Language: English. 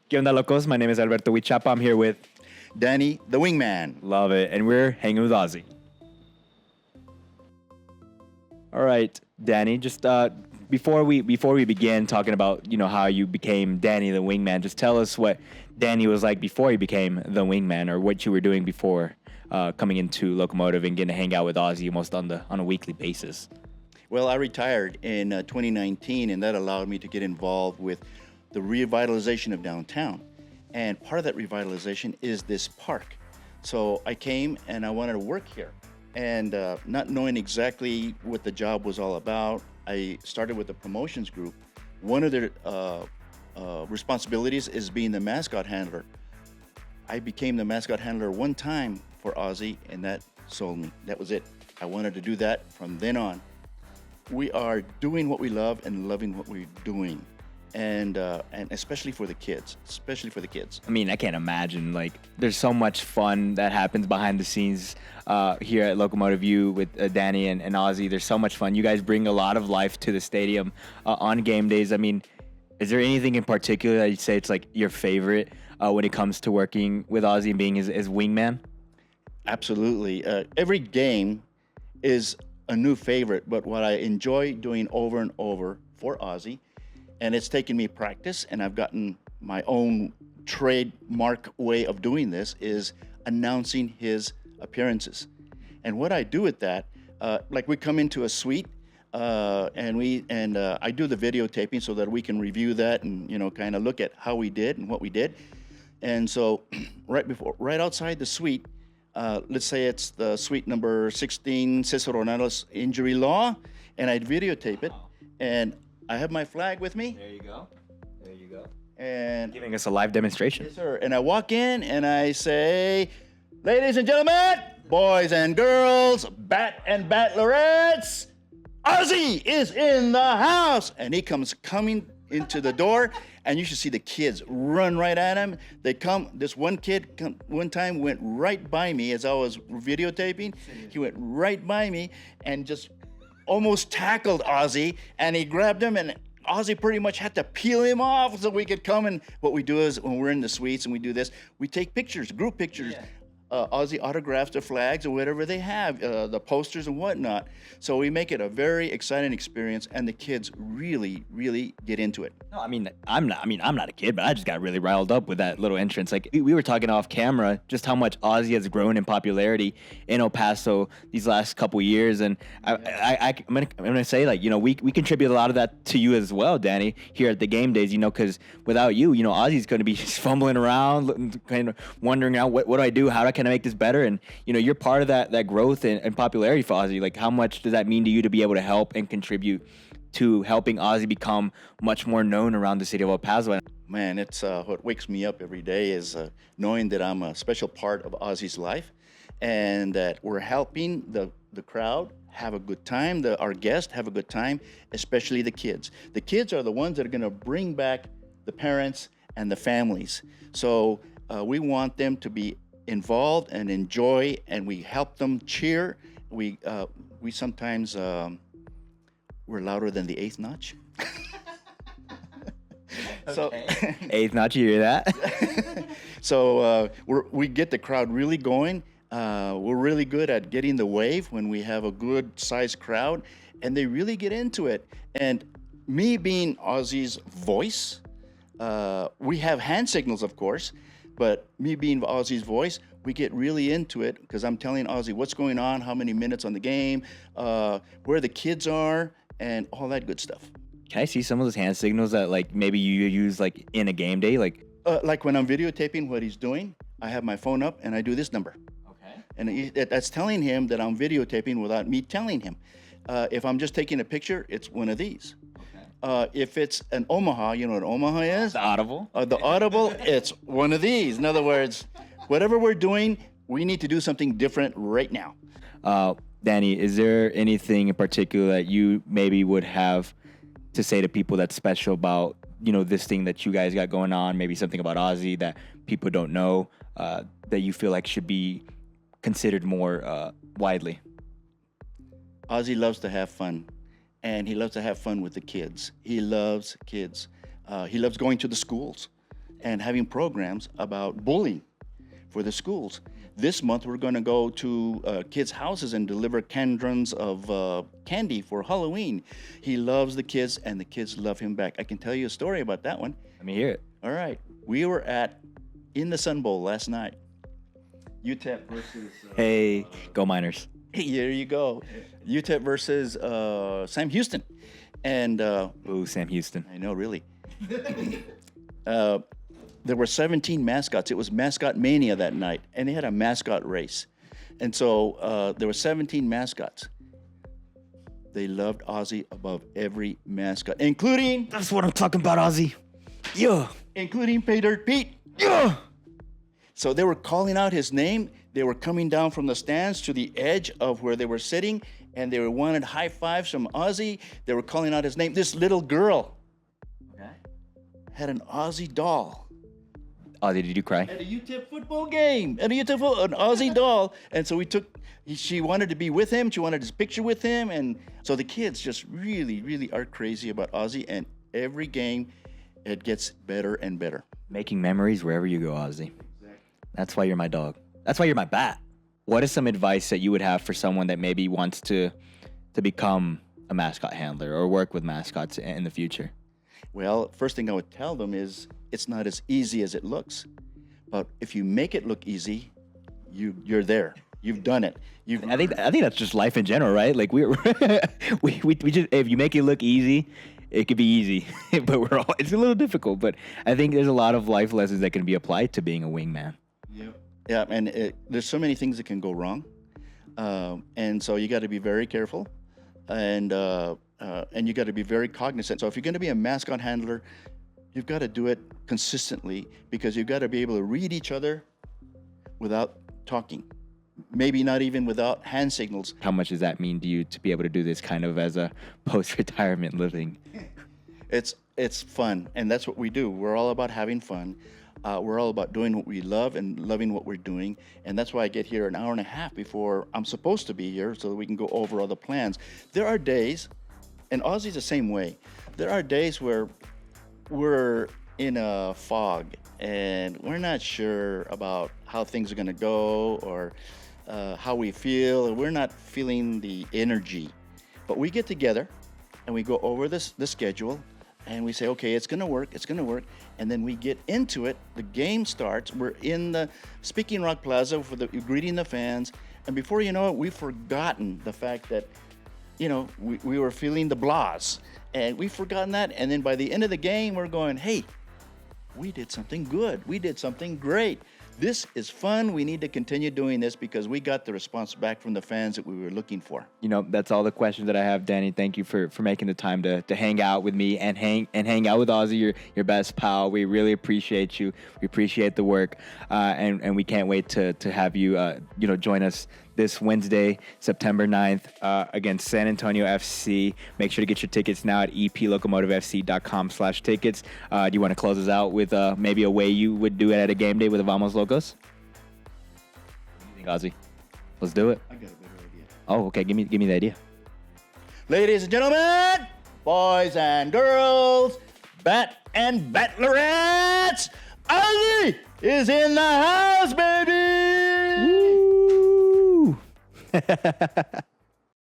¿Qué onda, locos? My name is Alberto Huichapa. I'm here with Danny, the Wingman. Love It, and we're hanging with Ozzy. All right, Danny. Just before we begin talking about how you became Danny the Wingman, just tell us what Danny was like before he became the Wingman, or what you were doing before coming into Locomotive and getting to hang out with Ozzy almost on a weekly basis. Well, I retired in 2019, and that allowed me to get involved with the revitalization of downtown. And part of that revitalization is this park. So I came and I wanted to work here. And not knowing exactly what the job was all about, I started with the promotions group. One of their responsibilities is being the mascot handler. I became the mascot handler one time for Ozzy, and that sold me. That was it. I wanted to do that from then on. We are doing what we love and loving what we're doing. And especially for the kids, I mean, I can't imagine. Like, there's so much fun that happens behind the scenes here at Locomotive U with Danny and Ozzy. There's so much fun. You guys bring a lot of life to the stadium on game days. I mean, is there anything in particular that you'd say it's like your favorite when it comes to working with Ozzy and being his wingman? Absolutely. Every game is a new favorite, but what I enjoy doing over and over for Ozzy, and it's taken me practice, and I've gotten my own trademark way of doing this, is announcing his appearances. And what I do with that, like we come into a suite, and I do the videotaping so that we can review that and kind of look at how we did and what we did. And so, right outside the suite, let's say it's the suite number 16, Cesar Ronaldo's injury law, and I'd videotape it, and I have my flag with me. There you go. And giving us a live demonstration. Yes, sir. And I walk in and I say, ladies and gentlemen, boys and girls, bat and battlerettes, Ozzy is in the house. And he comes coming into the door, and you should see the kids run right at him. This one kid one time went right by me as I was videotaping. He went right by me and just almost tackled Ozzy, and he grabbed him, and Ozzy pretty much had to peel him off so we could come. And what we do is, when we're in the suites and we do this, we take pictures, group pictures. Yeah. Ozzy autographs the flags or whatever they have, the posters and whatnot. So we make it a very exciting experience, and the kids really, really get into it. No, I'm not a kid, but I just got really riled up with that little entrance. Like, we were talking off camera just how much Ozzy has grown in popularity in El Paso these last couple years, and I'm gonna say, like, we contribute a lot of that to you as well, Danny, here at the game days. Because without you, Ozzy's going to be fumbling around, kind of wondering out what do I do, how can I make this better, and you're part of that growth and popularity for Ozzy. Like, how much does that mean to you to be able to help and contribute to helping Ozzy become much more known around the city of El Paso? Man, it's what wakes me up every day is knowing that I'm a special part of Ozzy's life, and that we're helping the crowd have a good time, our guests have a good time, especially the kids. The kids are the ones that are going to bring back the parents and the families. So we want them to be involved and enjoy, and we help them cheer. We sometimes we're louder than the eighth notch. So eighth notch, you hear that? So we get the crowd really going. We're really good at getting the wave when we have a good sized crowd, and they really get into it. And me being Ozzy's voice, we have hand signals, of course, but me being Ozzy's voice, we get really into it because I'm telling Ozzy what's going on, how many minutes on the game, where the kids are, and all that good stuff. Can I see some of those hand signals that, like, maybe you use, like, in a game day? Like when I'm videotaping what he's doing, I have my phone up and I do this number. Okay. And that's telling him that I'm videotaping without me telling him. If I'm just taking a picture, it's one of these. If it's an Omaha, you know what Omaha is? The audible. The audible, it's one of these. In other words, whatever we're doing, we need to do something different right now. Danny, is there anything in particular that you maybe would have to say to people that's special about, this thing that you guys got going on? Maybe something about Ozzy that people don't know, that you feel like should be considered more widely? Ozzy loves to have fun. And he loves to have fun with the kids. He loves kids. He loves going to the schools. and having programs about bullying for the schools. This month, we're going to go to kids' houses and deliver candrons of candy for Halloween. He loves the kids, and the kids love him back. I can tell you a story about that one. Let me hear it. All right. We were in the Sun Bowl last night. UTEP versus... Hey, go Miners. Here you go. UTEP versus Sam Houston. And... Ooh, Sam Houston. I know, really. There were 17 mascots. It was Mascot Mania that night, and they had a mascot race. And so there were 17 mascots. They loved Ozzy above every mascot, including... That's what I'm talking about, Ozzy. Yeah. Including Pay Dirt Pete. Yeah. So they were calling out his name. They were coming down from the stands to the edge of where they were sitting, and they wanted high fives from Ozzy. They were calling out his name. This little girl had an Ozzy doll. Ozzy, did you cry? At a UTEP football game, an Ozzy doll. And so she wanted to be with him. She wanted his picture with him. And so the kids just really, really are crazy about Ozzy. And every game, it gets better and better. Making memories wherever you go, Ozzy. That's why you're my dog. That's why you're my bat. What is some advice that you would have for someone that maybe wants to become a mascot handler or work with mascots in the future? Well, first thing I would tell them is it's not as easy as it looks. But if you make it look easy, you're there. You've done it. I think that's just life in general, right? Like we just, if you make it look easy, it could be easy. But it's a little difficult. But I think there's a lot of life lessons that can be applied to being a wingman. Yeah, and there's so many things that can go wrong, and so you got to be very careful, and you got to be very cognizant. So if you're going to be a mascot handler, you've got to do it consistently because you've got to be able to read each other without talking, maybe not even without hand signals. How much does that mean to you to be able to do this kind of as a post-retirement living? It's fun, and that's what we do. We're all about having fun. We're all about doing what we love and loving what we're doing. And that's why I get here an hour and a half before I'm supposed to be here so that we can go over all the plans. There are days, and Ozzy's the same way, there are days where we're in a fog and we're not sure about how things are going to go or how we feel. We're not feeling the energy. But we get together and we go over the schedule. And we say, okay, it's going to work. And then we get into it. The game starts. We're in the Speaking Rock Plaza greeting the fans. And before you know it, we've forgotten the fact that, we were feeling the blahs. And we've forgotten that. And then by the end of the game, we're going, hey, we did something good. We did something great. This is fun. We need to continue doing this because we got the response back from the fans that we were looking for. That's all the questions that I have, Danny. Thank you for making the time to hang out with me and hang out with Ozzy, your best pal. We really appreciate you. We appreciate the work, and we can't wait to have you join us this Wednesday, September 9th, against San Antonio FC. Make sure to get your tickets now at eplocomotivefc.com/tickets. Do you want to close us out with maybe a way you would do it at a game day with the Vamos Locos? What do you think, Ozzy? Let's do it. I got a better idea. Oh, okay. Give me the idea. Ladies and gentlemen, boys and girls, bat and battlerettes, Ozzy is in the house, baby! Woo!